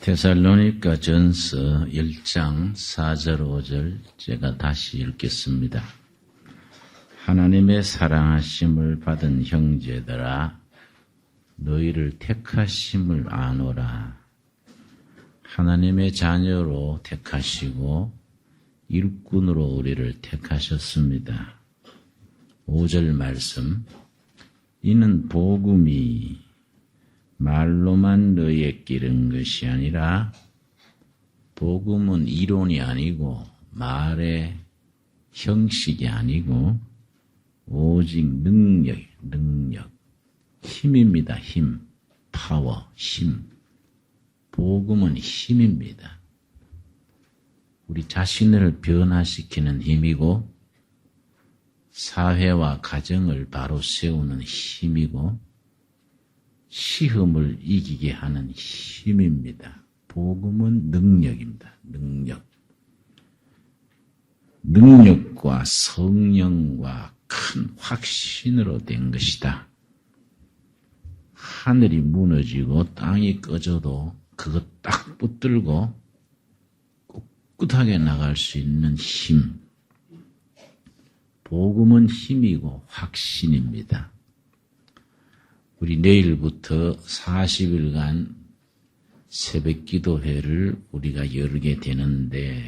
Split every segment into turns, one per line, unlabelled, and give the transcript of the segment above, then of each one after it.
데살로니가 전서 1장 4절 5절 제가 다시 읽겠습니다. 하나님의 사랑하심을 받은 형제들아 너희를 택하심을 아노라. 하나님의 자녀로 택하시고 일꾼으로 우리를 택하셨습니다. 5절 말씀. 이는 복음이 말로만 너희에 끼는 것이 아니라 복음은 이론이 아니고 말의 형식이 아니고 오직 능력, 힘입니다. 힘, 파워, 힘. 복음은 힘입니다. 우리 자신을 변화시키는 힘이고 사회와 가정을 바로 세우는 힘이고 시험을 이기게 하는 힘입니다. 복음은 능력입니다. 능력과 성령과 큰 확신으로 된 것이다. 하늘이 무너지고 땅이 꺼져도 그거 딱 붙들고 꿋꿋하게 나갈 수 있는 힘. 복음은 힘이고 확신입니다. 우리 내일부터 40일간 새벽 기도회를 우리가 열게 되는데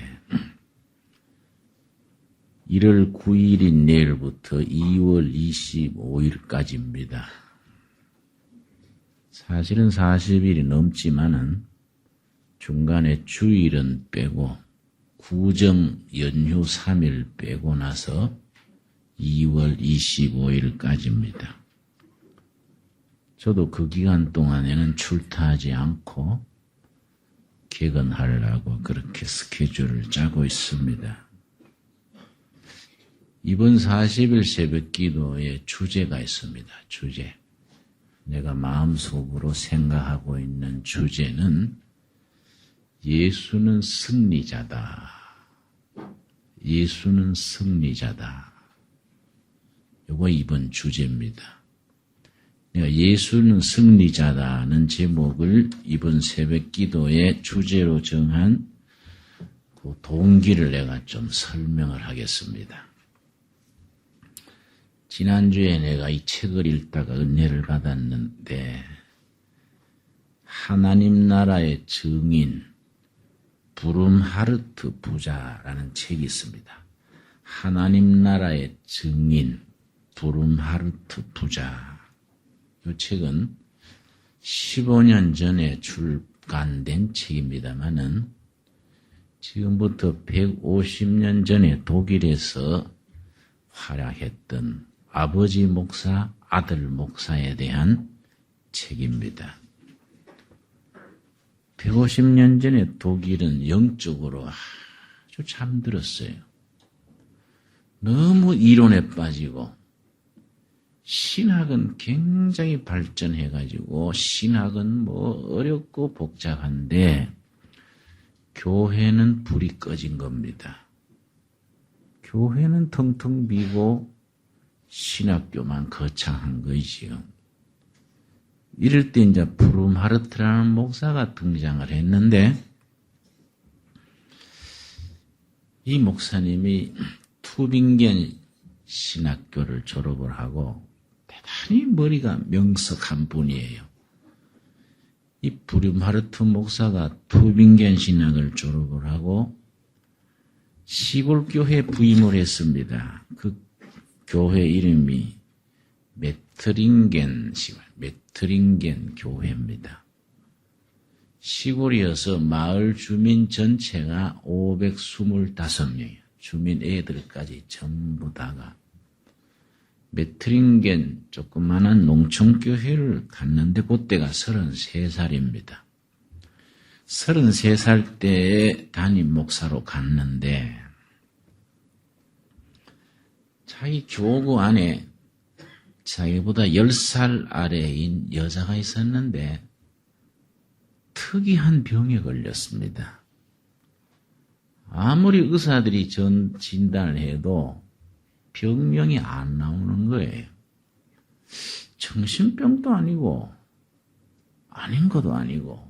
1월 9일인 내일부터 2월 25일까지입니다. 사실은 40일이 넘지만은 중간에 주일은 빼고 구정 연휴 3일 빼고 나서 2월 25일까지입니다. 저도 그 기간 동안에는 출타하지 않고 개근하려고 그렇게 스케줄을 짜고 있습니다. 이번 40일 새벽 기도에 주제가 있습니다. 주제. 내가 마음속으로 생각하고 있는 주제는 예수는 승리자다. 예수는 승리자다. 이거 이번 주제입니다. 내가 예수는 승리자다는 제목을 이번 새벽 기도의 주제로 정한 그 동기를 내가 좀 설명을 하겠습니다. 지난주에 내가 이 책을 읽다가 은혜를 받았는데 하나님 나라의 증인 브룸하르트 부자라는 책이 있습니다. 하나님 나라의 증인 브룸하르트 부자. 이 책은 15년 전에 출간된 책입니다만은 지금부터 150년 전에 독일에서 활약했던 아버지 목사, 아들 목사에 대한 책입니다. 150년 전에 독일은 영적으로 아주 잠들었어요. 너무 이론에 빠지고 신학은 굉장히 발전해가지고 신학은 어렵고 복잡한데 교회는 불이 꺼진 겁니다. 교회는 텅텅 비고 신학교만 거창한 거지요. 이럴 때 이제 브룸하르트라는 목사가 등장을 했는데 이 목사님이 투빙겐 신학교를 졸업을 하고 대단히 머리가 명석한 분이에요. 이 브룸하르트 목사가 투빙겐 신학을 졸업을 하고 시골교회에 부임을 했습니다. 그 교회 이름이 메트링겐 교회입니다. 시골이어서 마을 주민 전체가 525명이에요. 주민 애들까지 전부 다가. 메트링겐 조그마한 농촌교회를 갔는데 그때가 33살입니다. 33살 때에 담임 목사로 갔는데 자기 교구 안에 자기보다 10살 아래인 여자가 있었는데 특이한 병에 걸렸습니다. 아무리 의사들이 진단을 해도 병명이 안 나오는 거예요. 정신병도 아니고 아닌 것도 아니고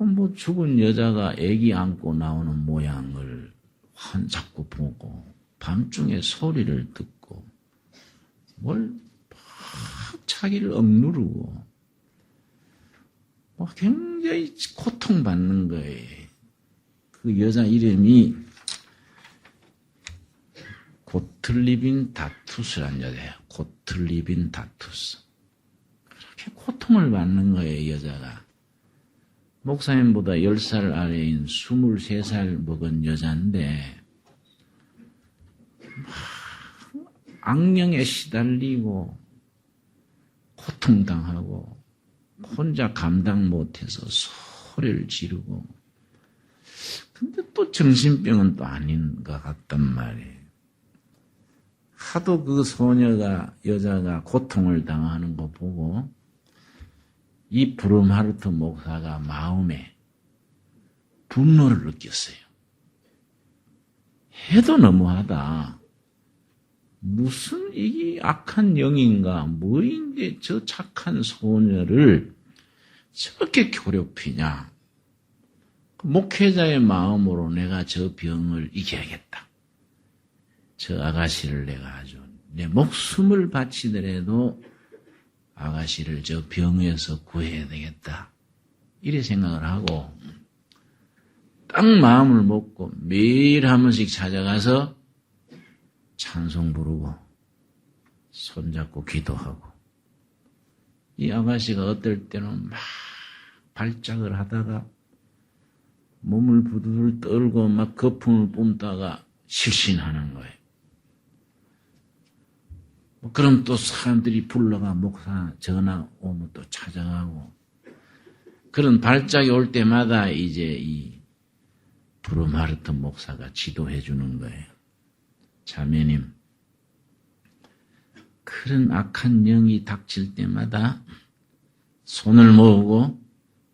뭐 죽은 여자가 아기 안고 나오는 모양을 자꾸 보고 밤중에 소리를 듣고 뭘 막 자기를 억누르고 굉장히 고통받는 거예요. 그 여자 이름이 고틀리빈 다투스란 여자예요. 고틀리빈 다투스. 그렇게 고통을 받는 거예요, 여자가. 목사님보다 10살 아래인 23살 먹은 여자인데 악령에 시달리고 고통당하고 혼자 감당 못해서 소리를 지르고 근데 또 정신병은 또 아닌 것 같단 말이에요. 하도 그 여자가 고통을 당하는 거 보고 이 브루마르트 목사가 마음에 분노를 느꼈어요. 해도 너무하다. 무슨 이게 악한 영인가 뭐인데 저 착한 소녀를 저렇게 괴롭히냐. 목회자의 마음으로 내가 저 병을 이겨야겠다. 저 아가씨를 내가 아주 내 목숨을 바치더라도 아가씨를 저 병에서 구해야 되겠다. 이래 생각을 하고 딱 마음을 먹고 매일 한 번씩 찾아가서 찬송 부르고 손잡고 기도하고 이 아가씨가 어떨 때는 막 발작을 하다가 몸을 부들부들 떨고 막 거품을 뿜다가 실신하는 거예요. 그럼 또 사람들이 불러가 목사 전화 오면 또 찾아가고 그런 발작이 올 때마다 이제 이 브루마르트 목사가 지도해 주는 거예요. 자매님, 그런 악한 영이 닥칠 때마다 손을 모으고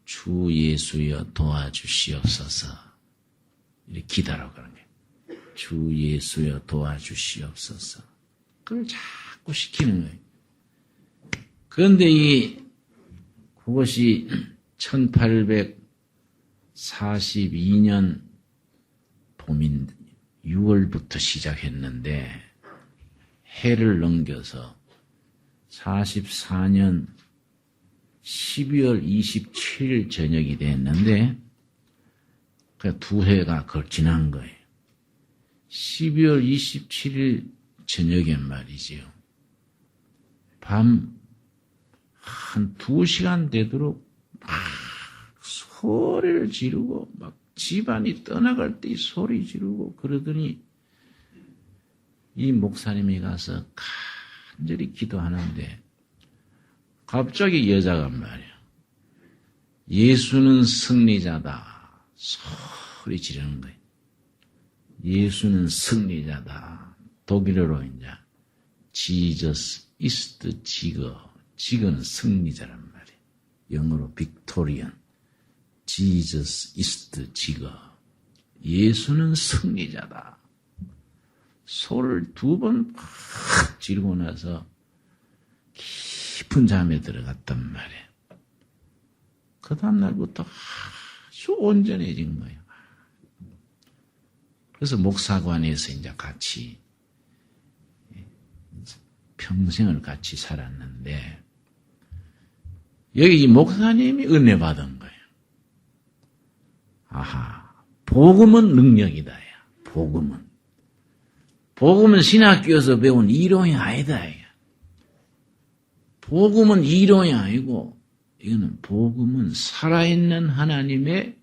주 예수여 도와주시옵소서 이렇게 기도하라고 그러는 거예요. 주 예수여 도와주시옵소서. 그걸 자꾸 시키는 거예요. 그런데 그것이 1842년 봄인 6월부터 시작했는데 해를 넘겨서 44년 12월 27일 저녁이 됐는데 그 두 해가 지난 거예요. 12월 27일 저녁에 말이지요. 밤 한 2시간 되도록 막 소리를 지르고 막 집안이 떠나갈 때 소리 지르고 그러더니 이 목사님이 가서 간절히 기도하는데 갑자기 여자가 말이야. 예수는 승리자다. 소리 지르는 거예요. 예수는 승리자다. 독일어로 이제 Jesus is the Sieger. 지거는 승리자란 말이에요. 영어로 빅토리언. Jesus is the Sieger. 예수는 승리자다. 소를 2번 팍 지르고 나서 깊은 잠에 들어갔단 말이에요. 그 다음날부터 아주 온전해진 거예요. 그래서 목사관에서 이제 같이 평생을 같이 살았는데 여기 이 목사님이 은혜 받은 거예요. 아하, 복음은 능력이다. 복음은 신학교에서 배운 이론이 아니다. 복음은 이론이 아니고 이거는 복음은 살아있는 하나님의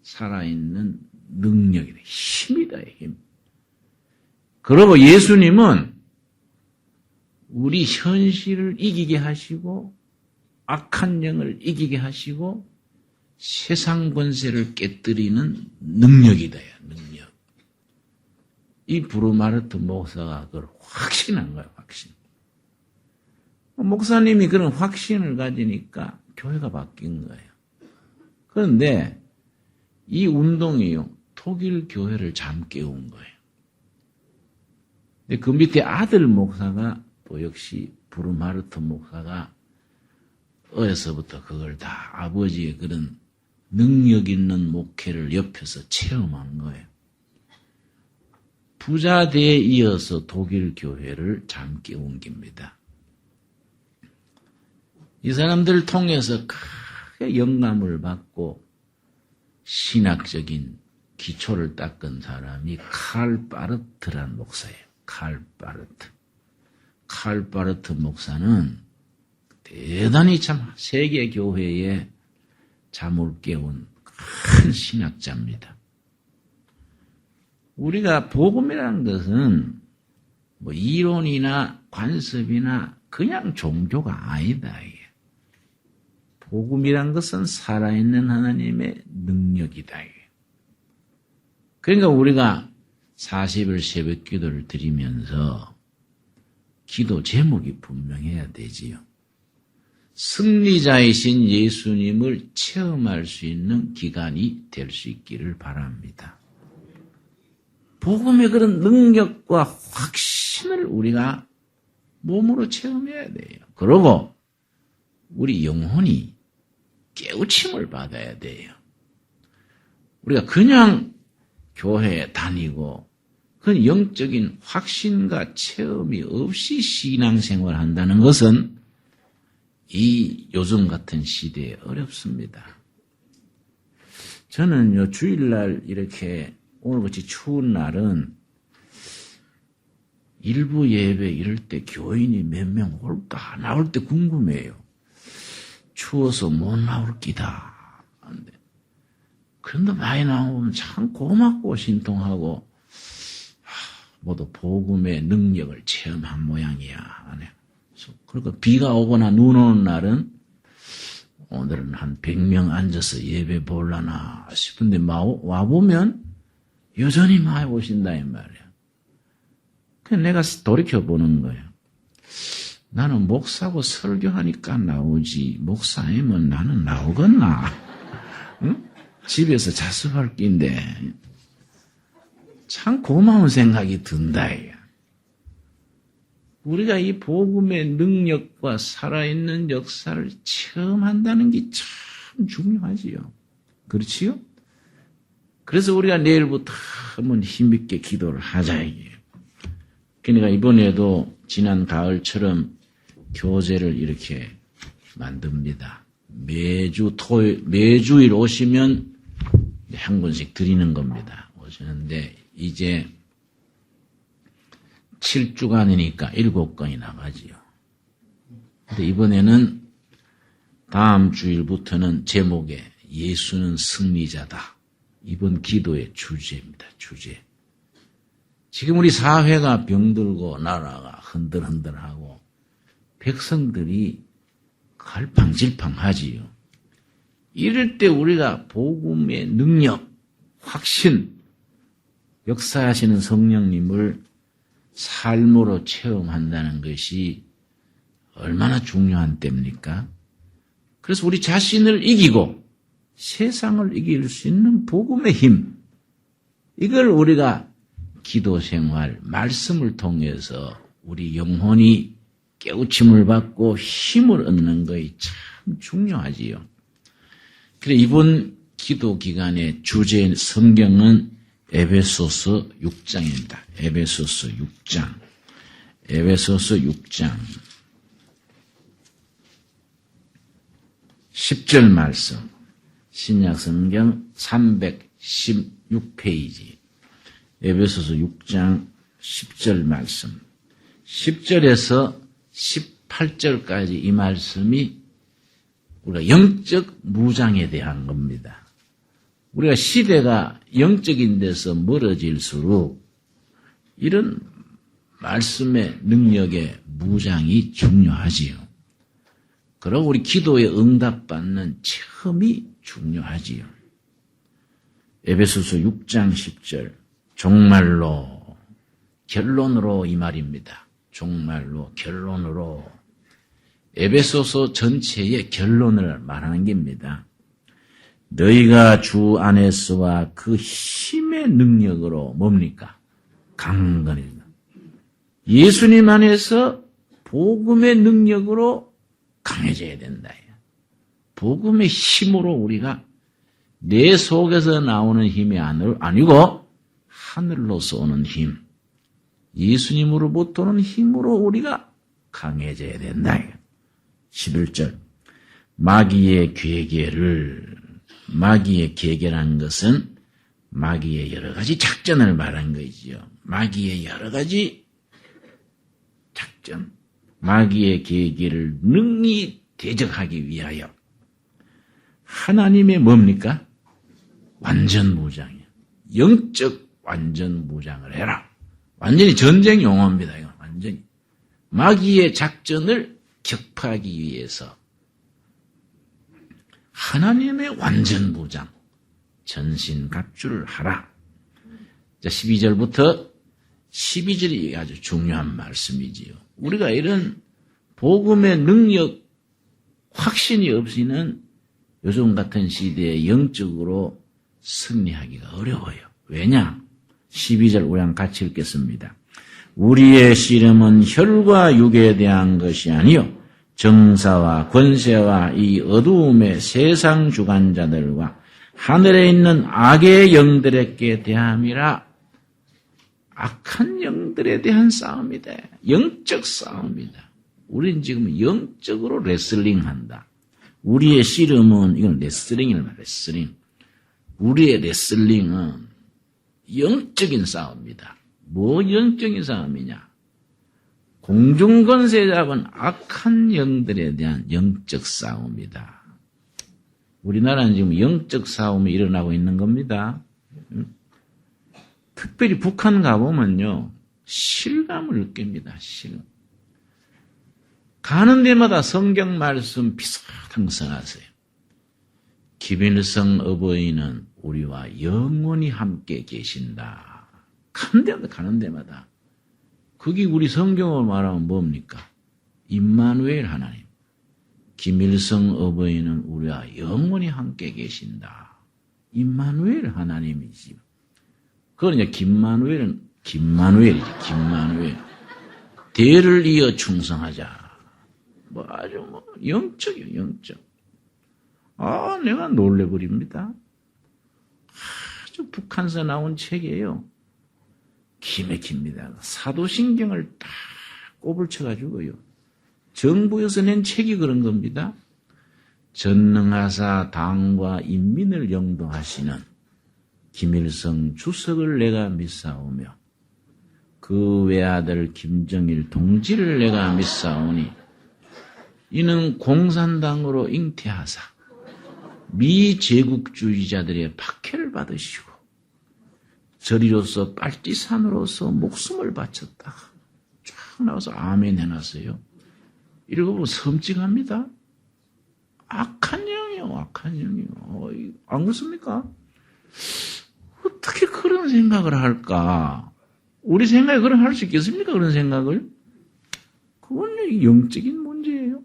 살아있는 능력이다. 힘이다. 힘. 그리고 예수님은 우리 현실을 이기게 하시고 악한 영을 이기게 하시고 세상 권세를 깨뜨리는 능력이다. 능력. 이 브루마르트 목사가 그걸 확신한 거예요. 확신. 목사님이 그런 확신을 가지니까 교회가 바뀐 거예요. 그런데 이 운동이요. 독일 교회를 잠 깨운 거예요. 근데 그 밑에 아들 목사가 또 역시 브루마르트 목사가 어려서부터 그걸 다 아버지의 그런 능력 있는 목회를 옆에서 체험한 거예요. 부자대에 이어서 독일 교회를 잠기 옮깁니다. 이 사람들을 통해서 크게 영감을 받고 신학적인 기초를 닦은 사람이 칼 바르트란 목사예요. 칼 바르트. 칼 바르트 목사는 대단히 참 세계 교회에 잠을 깨운 큰 신학자입니다. 우리가 복음이라는 것은 뭐 이론이나 관습이나 그냥 종교가 아니다. 이게. 복음이란 것은 살아있는 하나님의 능력이다. 이게. 그러니까 우리가 40일 새벽 기도를 드리면서 기도 제목이 분명해야 되지요. 승리자이신 예수님을 체험할 수 있는 기간이 될 수 있기를 바랍니다. 복음의 그런 능력과 확신을 우리가 몸으로 체험해야 돼요. 그리고 우리 영혼이 깨우침을 받아야 돼요. 우리가 그냥 교회에 다니고 그 영적인 확신과 체험이 없이 신앙생활을 한다는 것은 이 요즘 같은 시대에 어렵습니다. 저는 주일날 이렇게 오늘같이 추운 날은 일부 예배 이럴 때 교인이 몇 명 올까 나올 때 궁금해요. 추워서 못 나올 기다. 그런데 많이 나오면 참 고맙고 신통하고 모두 복음의 능력을 체험한 모양이야. 그러니까 비가 오거나 눈 오는 날은 오늘은 한 100명 앉아서 예배 볼라나 싶은데 와보면 여전히 많이 오신다 이 말이야. 그래서 내가 돌이켜보는 거예요. 나는 목사고 설교하니까 나오지 목사 아니면 나는 나오겠나? 응? 집에서 자습할 낀데 참 고마운 생각이 든다. 우리가 이 복음의 능력과 살아있는 역사를 체험한다는 게 참 중요하지요. 그렇지요? 그래서 우리가 내일부터 한번 힘있게 기도를 하자. 그러니까 이번에도 지난 가을처럼 교제를 이렇게 만듭니다. 매주일 오시면 한 권씩 드리는 겁니다. 오시는데 이제 7주간이니까 7건이 나가지요. 근데 이번에는 다음 주일부터는 제목에 예수는 승리자다. 이번 기도의 주제입니다. 주제. 지금 우리 사회가 병들고 나라가 흔들흔들하고 백성들이 갈팡질팡하지요. 이럴 때 우리가 복음의 능력, 확신, 역사하시는 성령님을 삶으로 체험한다는 것이 얼마나 중요한 때입니까? 그래서 우리 자신을 이기고 세상을 이길 수 있는 복음의 힘, 이걸 우리가 기도 생활, 말씀을 통해서 우리 영혼이 깨우침을 받고 힘을 얻는 것이 참 중요하지요. 그래 이번 기도 기간의 주제 성경은 에베소서 6장입니다. 에베소서 6장. 에베소서 6장. 10절 말씀. 신약 성경 316페이지. 에베소서 6장 10절 말씀. 10절에서 18절까지 이 말씀이 우리가 영적 무장에 대한 겁니다. 우리가 시대가 영적인 데서 멀어질수록 이런 말씀의 능력의 무장이 중요하지요. 그리고 우리 기도에 응답받는 체험이 중요하지요. 에베소서 6장 10절 정말로 결론으로 이 말입니다. 정말로 결론으로 에베소서 전체의 결론을 말하는 겁니다. 너희가 주 안에서와 그 힘의 능력으로 뭡니까? 강건히. 예수님 안에서 복음의 능력으로 강해져야 된다. 복음의 힘으로 우리가 내 속에서 나오는 힘이 아니고 하늘로서 오는 힘, 예수님으로부터 오는 힘으로 우리가 강해져야 된다. 11절 마귀의 계계라는 것은 마귀의 여러 가지 작전을 말한 거지요. 마귀의 여러 가지 작전, 마귀의 계계를 능히 대적하기 위하여 하나님의 뭡니까? 완전 무장이에요. 영적 완전 무장을 해라. 완전히 전쟁 용어입니다. 이거 완전히 마귀의 작전을 격파하기 위해서 하나님의 완전 무장, 전신갑주를 하라. 자, 12절부터 12절이 아주 중요한 말씀이지요. 우리가 이런 복음의 능력, 확신이 없이는 요즘 같은 시대에 영적으로 승리하기가 어려워요. 왜냐? 12절 우리 한번 같이 읽겠습니다. 우리의 씨름은 혈과 육에 대한 것이 아니요 정사와 권세와 이 어두움의 세상 주관자들과 하늘에 있는 악의 영들에게 대함이라. 악한 영들에 대한 싸움이다. 영적 싸움이다. 우리는 지금 영적으로 레슬링한다. 우리의 씨름은 이건 레슬링이란 레슬링. 우리의 레슬링은 영적인 싸움이다. 뭐 영적인 싸움이냐? 공중권세 잡은 악한 영들에 대한 영적 싸움이다. 우리나라는 지금 영적 싸움이 일어나고 있는 겁니다. 특별히 북한 가보면요, 실감을 느낍니다. 실감. 가는 데마다 성경 말씀 비슷한 거 써놨어요. 김일성 어버이는 우리와 영원히 함께 계신다. 가는 데마다. 그게 우리 성경으로 말하면 뭡니까? 임마누엘 하나님. 김일성 어버이는 우리와 영원히 함께 계신다. 임마누엘 하나님이지. 그건 이제 김마누엘이지. 김마누엘. 대를 이어 충성하자. 아주 영적이요, 영적. 내가 놀래버립니다. 아주 북한서 나온 책이에요. 기맥힙니다. 사도신경을 딱 꼽을 쳐가지고요. 정부에서 낸 책이 그런 겁니다. 전능하사 당과 인민을 영도하시는 김일성 주석을 내가 믿사오며 그 외아들 김정일 동지를 내가 믿사오니 이는 공산당으로 잉태하사 미제국주의자들의 박해를 받으시고 저리로서 빨치산으로서 목숨을 바쳤다. 쫙 나와서 아멘 해놨어요. 읽어보면 섬찟합니다. 악한 영이요, 악한 영이요. 안 그렇습니까? 어떻게 그런 생각을 할까? 우리 생각에 그런 할 수 있겠습니까? 그런 생각을? 그건 영적인 문제예요.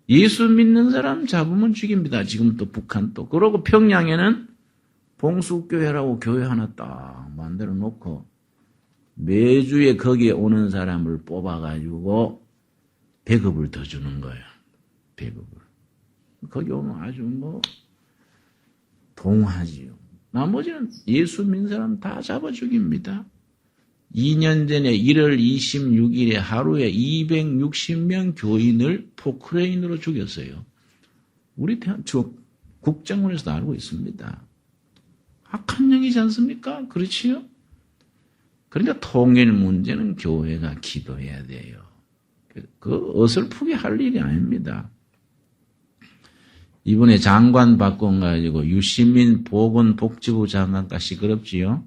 예수 믿는 사람 잡으면 죽입니다. 지금 또 북한 또. 그러고 평양에는 봉수교회라고 교회 하나 딱 만들어 놓고 매주에 거기에 오는 사람을 뽑아가지고 배급을 더 주는 거예요. 배급을. 거기 오면 아주 동하지요. 나머지는 예수 믿는 사람 다 잡아 죽입니다. 2년 전에 1월 26일에 하루에 260명 교인을 포크레인으로 죽였어요. 우리 국정원에서도 알고 있습니다. 악한 영이지 않습니까? 그렇지요? 그러니까 통일 문제는 교회가 기도해야 돼요. 그 어설프게 할 일이 아닙니다. 이번에 장관 바꿔가지고 유시민 보건복지부 장관과 시끄럽지요?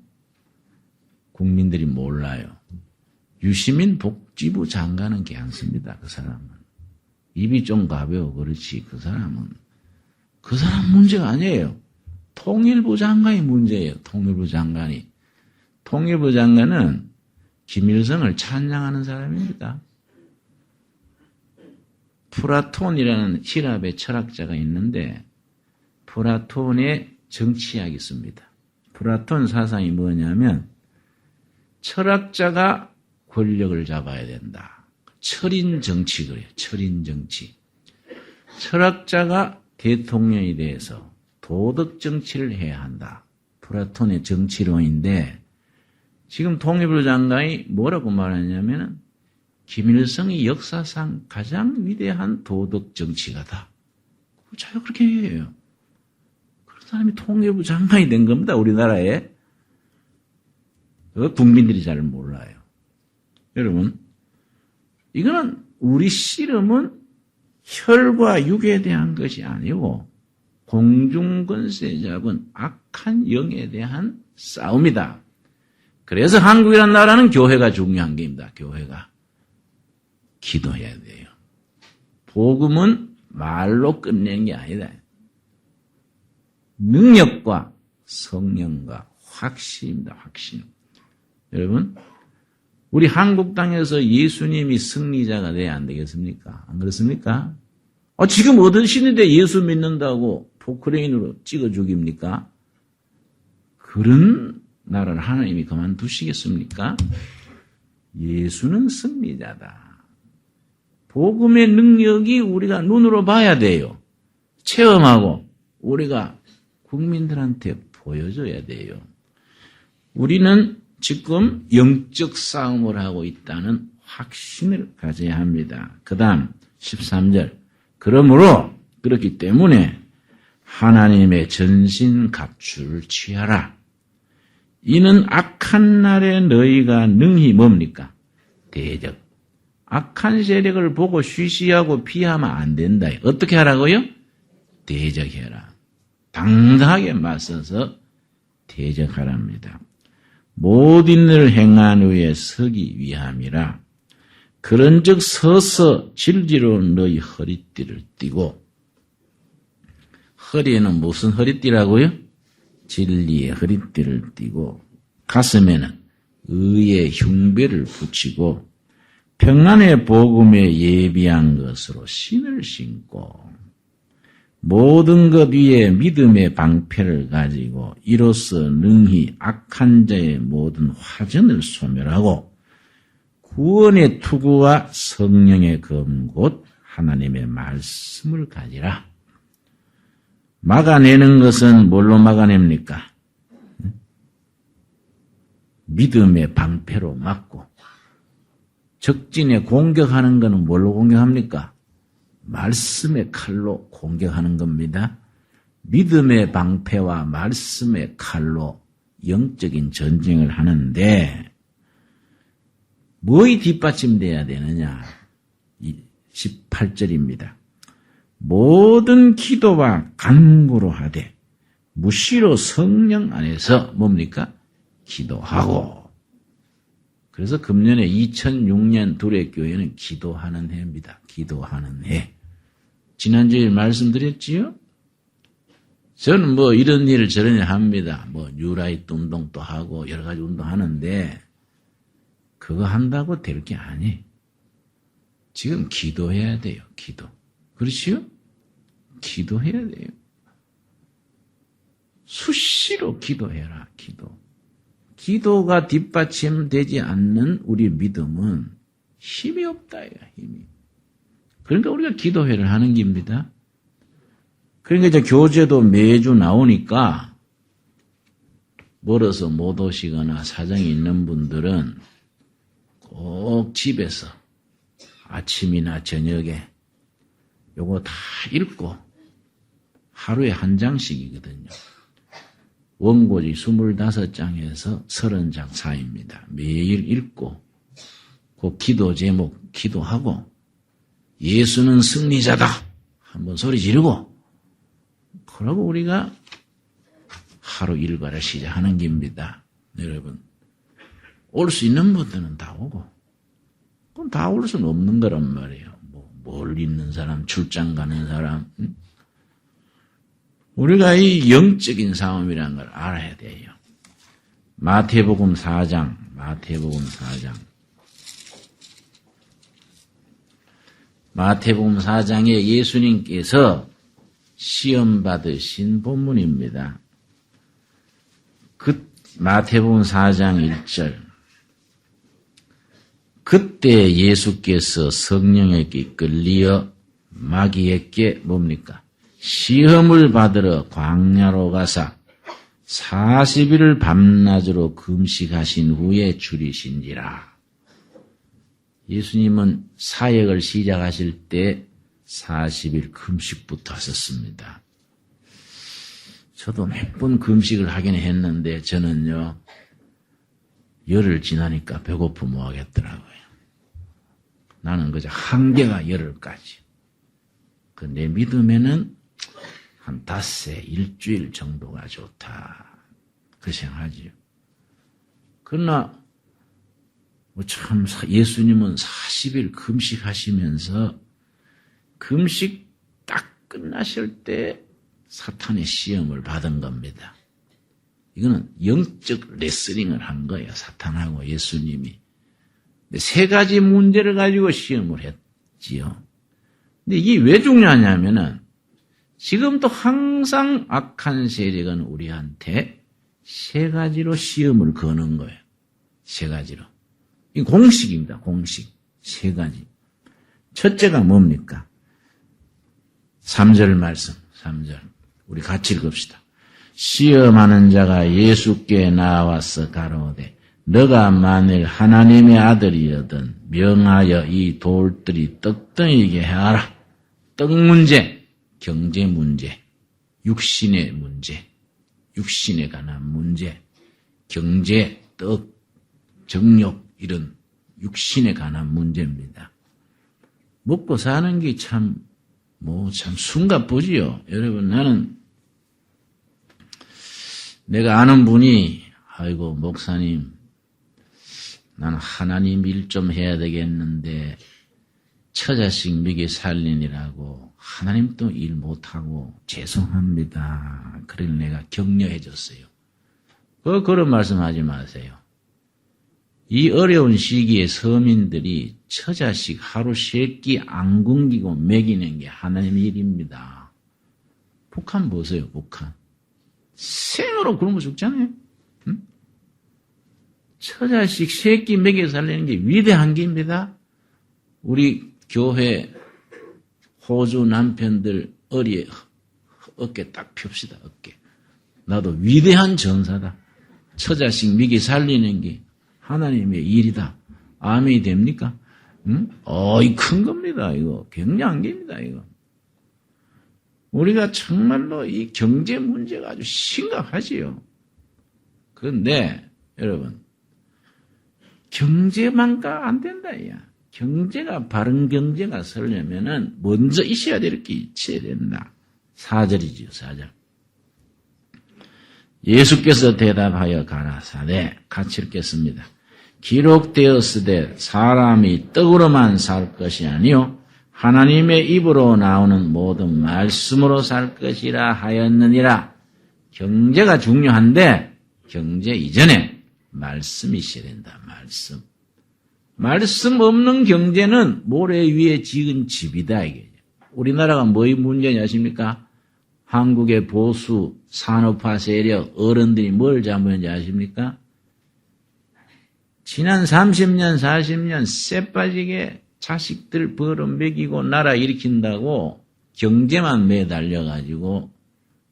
국민들이 몰라요. 유시민 복지부 장관은 괜찮습니다. 그 사람은. 입이 좀 가벼워. 그렇지. 그 사람 문제가 아니에요. 통일부 장관이 문제예요. 통일부 장관이. 통일부 장관은 김일성을 찬양하는 사람입니다. 플라톤이라는 히랍의 철학자가 있는데 플라톤의 정치학이 있습니다. 플라톤 사상이 뭐냐면 철학자가 권력을 잡아야 된다. 철인 정치 그래요. 철인 정치. 철학자가 대통령에 대해서 도덕 정치를 해야 한다. 플라톤의 정치론인데 지금 통일부 장관이 뭐라고 말하냐면은 김일성이 역사상 가장 위대한 도덕 정치가다. 자기가 그렇게 얘기해요. 그런 사람이 통일부 장관이 된 겁니다. 우리나라에. 국민들이 잘 몰라요. 여러분, 이거는 우리 씨름은 혈과 육에 대한 것이 아니고 공중권세 잡은 악한 영에 대한 싸움이다. 그래서 한국이라는 나라는 교회가 중요한 게입니다. 교회가. 기도해야 돼요. 복음은 말로 끝내는 게 아니다. 능력과 성령과 확신입니다. 확신. 여러분, 우리 한국 땅에서 예수님이 승리자가 돼야 안 되겠습니까? 안 그렇습니까? 지금 어떤 시대인데 예수 믿는다고 포크레인으로 찍어 죽입니까? 그런 나라를 하나님이 그만두시겠습니까? 예수는 승리자다. 복음의 능력이 우리가 눈으로 봐야 돼요. 체험하고 우리가 국민들한테 보여줘야 돼요. 우리는 지금 영적 싸움을 하고 있다는 확신을 가져야 합니다. 그 다음 13절. 그러므로 그렇기 때문에 하나님의 전신 갑주를 취하라. 이는 악한 날에 너희가 능히 뭡니까? 대적. 악한 세력을 보고 쉬쉬하고 피하면 안 된다. 어떻게 하라고요? 대적해라. 당당하게 맞서서 대적하랍니다. 모든 일을 행한 후에 서기 위함이라. 그런즉 서서 진리로 너희 허리띠를 띠고, 허리에는 무슨 허리띠라고요? 진리의 허리띠를 띠고, 가슴에는 의의 흉배를 붙이고, 평안의 복음에 예비한 것으로 신을 신고, 모든 것 위에 믿음의 방패를 가지고 이로써 능히 악한 자의 모든 화전을 소멸하고 구원의 투구와 성령의 검 곧 하나님의 말씀을 가지라. 막아내는 것은 뭘로 막아냅니까? 믿음의 방패로 막고, 적진에 공격하는 것은 뭘로 공격합니까? 말씀의 칼로 공격하는 겁니다. 믿음의 방패와 말씀의 칼로 영적인 전쟁을 하는데 뭐의 뒷받침돼야 되느냐? 18절입니다. 모든 기도와 간구로 하되 무시로 성령 안에서 뭡니까? 기도하고. 그래서 금년에 2006년 두레교회는 기도하는 해입니다. 기도하는 해. 지난주에 말씀드렸지요? 저는 이런 일을 저런 일 합니다. 뉴라이트 운동도 하고 여러 가지 운동하는데 그거 한다고 될 게 아니. 지금 기도해야 돼요. 기도. 그렇지요? 기도해야 돼요. 수시로 기도해라. 기도. 기도가 뒷받침되지 않는 우리 믿음은 힘이 없다. 힘이. 그러니까 우리가 기도회를 하는 겁니다. 그러니까 이제 교재도 매주 나오니까 멀어서 못 오시거나 사정이 있는 분들은 꼭 집에서 아침이나 저녁에 요거 다 읽고 하루에 한 장씩이거든요. 원고지 25장에서 30장 사이입니다. 매일 읽고 그 기도 제목 기도하고 예수는 승리자다 한번 소리 지르고 그러고 우리가 하루 일과를 시작하는 겁니다. 여러분 올 수 있는 분들은 다 오고 그럼 다 올 수는 없는 거란 말이에요. 뭘 읽는 사람 출장 가는 사람 우리가 이 영적인 싸움이라는 걸 알아야 돼요. 마태복음 4장 마태복음 4장에 예수님께서 시험 받으신 본문입니다. 마태복음 4장 1절. 그때 예수께서 성령에게 이끌리어 마귀에게 뭡니까? 시험을 받으러 광야로 가사 40일을 밤낮으로 금식하신 후에 줄이신지라. 예수님은 사역을 시작하실 때 40일 금식부터 하셨습니다. 저도 몇 번 금식을 하긴 했는데 저는요, 열흘 지나니까 배고프 못 하겠더라고요. 나는 그저 한계가 열흘까지. 그 내 믿음에는 한 닷새, 일주일 정도가 좋다. 그 생각하지요. 그러나 참 예수님은 40일 금식하시면서 금식 딱 끝나실 때 사탄의 시험을 받은 겁니다. 이거는 영적 레슬링을 한 거예요. 사탄하고 예수님이. 근데 세 가지 문제를 가지고 시험을 했지요. 근데 이게 왜 중요하냐면은 지금도 항상 악한 세력은 우리한테 세 가지로 시험을 거는 거예요. 세 가지로. 이 공식입니다. 공식. 세 가지. 첫째가 뭡니까? 3절 말씀. 3절. 우리 같이 읽읍시다. 시험하는 자가 예수께 나와서 가로되 너가 만일 하나님의 아들이거든 명하여 이 돌들이 떡덩이게 하라. 떡 문제, 경제 문제, 육신의 문제, 육신에 관한 문제, 경제, 떡, 정욕 이런 육신에 관한 문제입니다. 먹고 사는 게 참 숨가쁘지요. 여러분, 내가 아는 분이, 아이고, 목사님, 나는 하나님 일 좀 해야 되겠는데, 처자식 먹여 살리느라고 하나님도 일 못하고 죄송합니다. 그래 내가 격려해 줬어요. 그런 말씀하지 마세요. 이 어려운 시기에 서민들이 처자식 하루 3끼 안 굶기고 먹이는 게 하나님의 일입니다. 북한 보세요, 북한. 생으로 굶어 죽잖아요. 응? 처자식 3끼 먹여 살리는 게 위대한 길입니다. 우리 교회 호주 남편들 어깨 딱 펴시다, 어깨. 나도 위대한 전사다. 처자식 먹여 살리는 게 하나님의 일이다. 아멘이 됩니까? 응? 이 큰 겁니다, 이거. 굉장한 게입니다, 이거. 우리가 정말로 이 경제 문제가 아주 심각하지요. 그런데, 여러분, 경제만가 안 된다, 야. 경제가, 바른 경제가 서려면은 먼저 있어야 될 게 있어야 된다. 4절이지요, 4절. 예수께서 대답하여 가라사대, 같이 읽겠습니다. 기록되었으되 사람이 떡으로만 살 것이 아니요 하나님의 입으로 나오는 모든 말씀으로 살 것이라 하였느니라. 경제가 중요한데 경제 이전에 말씀이 있어야 된다. 말씀. 말씀 없는 경제는 모래 위에 지은 집이다. 이게. 우리나라가 뭐의 문제냐 아십니까? 한국의 보수 산업화 세력 어른들이 뭘 잘못했는지 아십니까? 지난 30년, 40년 쎄 빠지게 자식들 벌어 먹이고 나라 일으킨다고 경제만 매달려가지고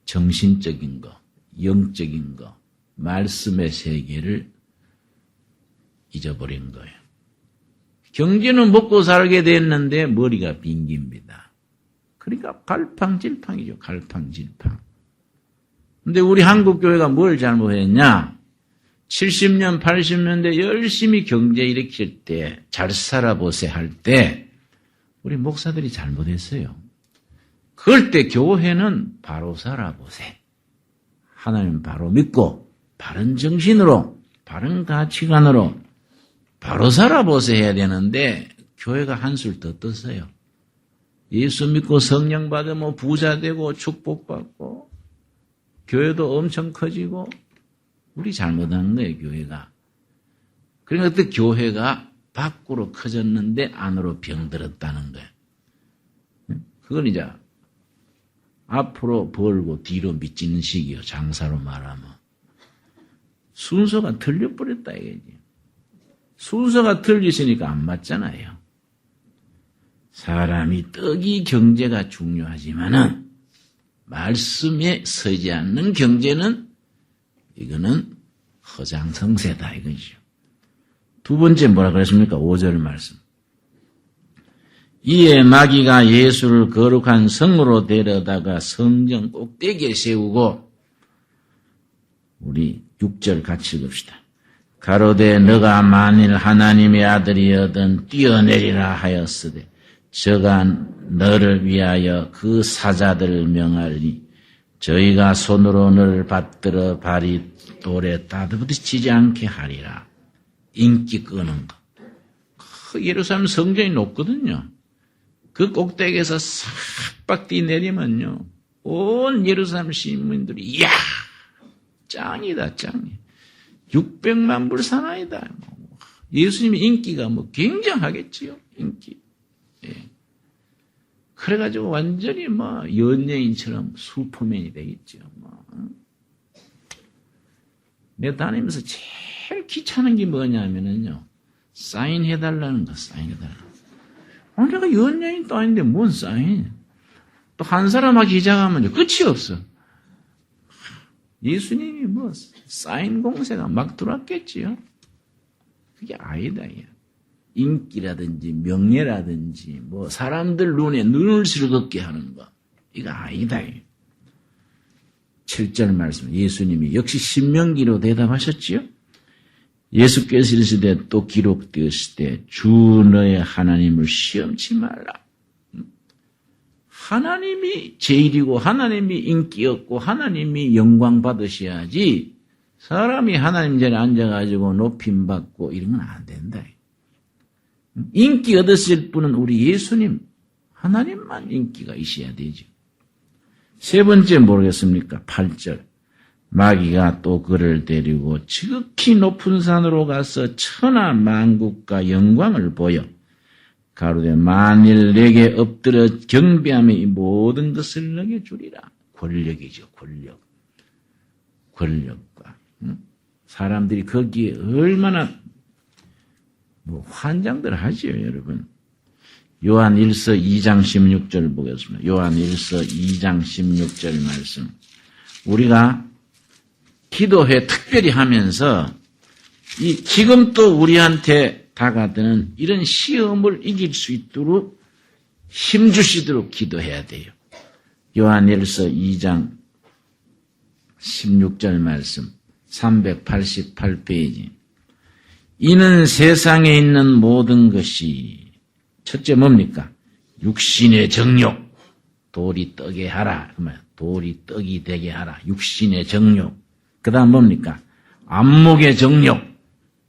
정신적인 거, 영적인 거, 말씀의 세계를 잊어버린 거예요. 경제는 먹고 살게 됐는데 머리가 빙깁니다. 그러니까 갈팡질팡이죠. 갈팡질팡. 근데 우리 한국교회가 뭘 잘못했냐? 70년, 80년대 열심히 경제 일으킬 때, 잘 살아보세 할 때, 우리 목사들이 잘못했어요. 그럴 때 교회는 바로 살아보세. 하나님 바로 믿고, 바른 정신으로, 바른 가치관으로, 바로 살아보세 해야 되는데, 교회가 한술 더 떴어요. 예수 믿고 성령 받으면 부자 되고, 축복받고, 교회도 엄청 커지고, 우리 잘못한 거예요, 교회가. 그러니까 그때 교회가 밖으로 커졌는데 안으로 병들었다는 거예요. 그건 이제 앞으로 벌고 뒤로 미치는 시기요, 장사로 말하면. 순서가 틀려버렸다 이거지. 순서가 틀리시니까 안 맞잖아요. 사람이 떡이 경제가 중요하지만은 말씀에 서지 않는 경제는 이거는 허장성세다 이거죠. 두 번째 뭐라 그랬습니까? 5절 말씀. 이에 마귀가 예수를 거룩한 성으로 데려다가 성전 꼭대기에 세우고, 우리 6절 같이 읽읍시다. 가로되 너가 만일 하나님의 아들이여든 뛰어내리라 하였으되 저가 너를 위하여 그 사자들을 명하리니 저희가 손으로 너를 받들어 발이 돌에 따부딪히지 않게 하리라. 인기 끄는 거. 예루살렘 성전이 높거든요. 그 꼭대기에서 싹박 뛰내리면요, 온 예루살렘 시민들이 이야 짱이다 짱이. 600만 불 사나이다. 예수님의 인기가 굉장하겠지요. 인기. 예. 그래가지고 완전히 연예인처럼 슈퍼맨이 되겠죠. 내가 다니면서 제일 귀찮은 게 뭐냐면요, 사인해달라는 거, 사인해달라는 거. 내가 연예인도 아닌데 뭔 사인? 또 한 사람하고 기자가면 끝이 없어. 예수님이 사인 공세가 막 들어왔겠지요. 그게 아니다. 인기라든지 명예라든지 사람들 눈에 눈을 즐겁게 하는 거. 이거 아니다. 7절 말씀. 예수님이 역시 신명기로 대답하셨지요. 예수께서 이르시되 또 기록되었으되 주 너의 하나님을 시험치 말라. 하나님이 제일이고 하나님이 인기였고 하나님이 영광 받으셔야지 사람이 하나님 자리에 앉아가지고 높임받고 이런 건 안 된다. 인기 얻으실 분은 우리 예수님, 하나님만 인기가 있어야 되죠. 세 번째 모르겠습니까? 8절. 마귀가 또 그를 데리고 지극히 높은 산으로 가서 천하 만국과 영광을 보여 가로되 만일 내게 엎드려 경배하면 이 모든 것을 너게 주리라. 권력이죠. 권력과. 사람들이 거기에 얼마나 환장들 하지요, 여러분. 요한 1서 2장 16절 보겠습니다. 요한 1서 2장 16절 말씀. 우리가 기도회 특별히 하면서 지금 또 우리한테 다가드는 이런 시험을 이길 수 있도록 힘주시도록 기도해야 돼요. 요한 1서 2장 16절 말씀 388페이지. 이는 세상에 있는 모든 것이 첫째 뭡니까? 육신의 정욕. 돌이 떡에 하라. 돌이 떡이 되게 하라. 육신의 정욕. 그 다음 뭡니까? 안목의 정욕.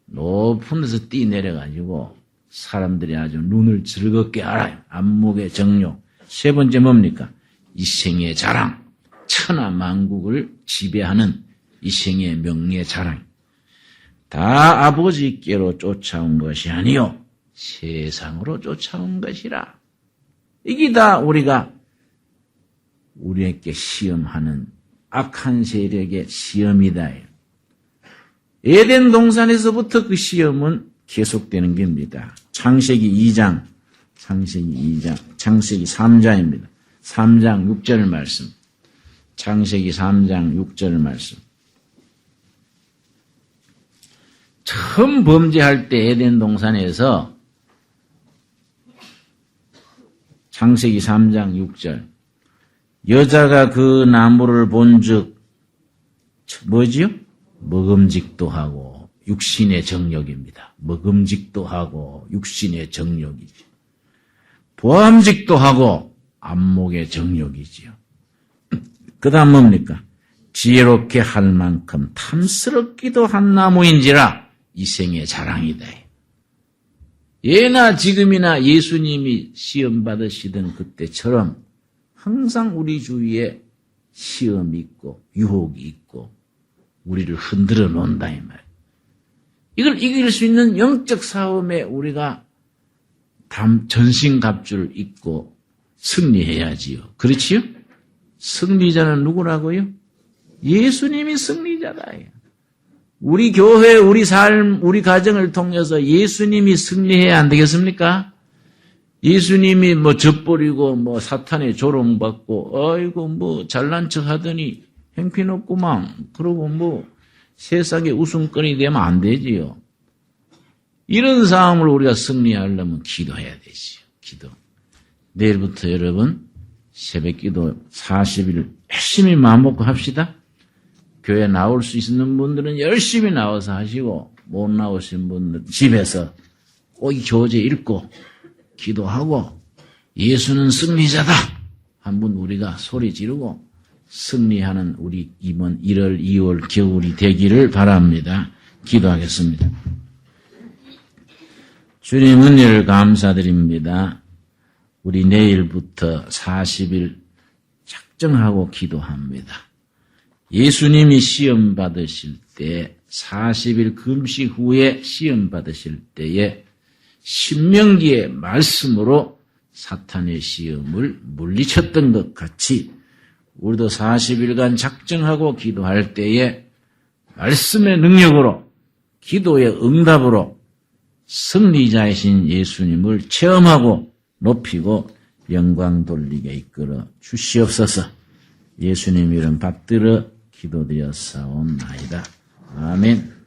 높은 데서 뛰내려가지고 사람들이 아주 눈을 즐겁게 알아요. 안목의 정욕. 세 번째 뭡니까? 이생의 자랑. 천하 만국을 지배하는 이생의 명예 자랑. 다 아버지께로 쫓아온 것이 아니요 세상으로 쫓아온 것이라. 이게 다 우리에게 시험하는 악한 세력의 시험이다. 에덴 동산에서부터 그 시험은 계속되는 겁니다. 창세기 3장입니다. 3장 6절 말씀. 창세기 3장 6절 말씀. 처음 범죄할 때 에덴 동산에서 창세기 3장 6절. 여자가 그 나무를 본즉 뭐지요? 먹음직도 하고 육신의 정욕입니다. 먹음직도 하고 육신의 정욕이죠. 보암직도 하고 안목의 정욕이지요. 그 다음 뭡니까? 지혜롭게 할 만큼 탐스럽기도 한 나무인지라 이생의 자랑이다. 예나 지금이나 예수님이 시험 받으시던 그때처럼 항상 우리 주위에 시험이 있고 유혹이 있고 우리를 흔들어 놓는다 이 말. 이걸 이길 수 있는 영적 싸움에 우리가 전신갑주를 입고 승리해야지요. 그렇지요? 승리자는 누구라고요? 예수님이 승리자다. 우리 교회, 우리 삶, 우리 가정을 통해서 예수님이 승리해야 안 되겠습니까? 예수님이 젖버리고 사탄에 조롱받고 아이고 잘난 척 하더니 형편없구만. 그러고 세상에 웃음거리 되면 안 되지요. 이런 상황을 우리가 승리하려면 기도해야 되지요. 기도. 내일부터 여러분 새벽기도 40일 열심히 마음먹고 합시다. 교회 나올 수 있는 분들은 열심히 나와서 하시고 못 나오신 분들은 집에서 꼭 이 교재 읽고 기도하고 예수는 승리자다. 한번 우리가 소리 지르고 승리하는 우리 이번 1월, 2월 겨울이 되기를 바랍니다. 기도하겠습니다. 주님 은혜를 감사드립니다. 우리 내일부터 40일 작정하고 기도합니다. 예수님이 시험 받으실 때 40일 금식 후에 시험 받으실 때에 신명기의 말씀으로 사탄의 시험을 물리쳤던 것 같이 우리도 40일간 작정하고 기도할 때에 말씀의 능력으로 기도의 응답으로 승리자이신 예수님을 체험하고 높이고 영광 돌리게 이끌어 주시옵소서. 예수님 이름 받들어 기도드렸사옵나이다. 아멘.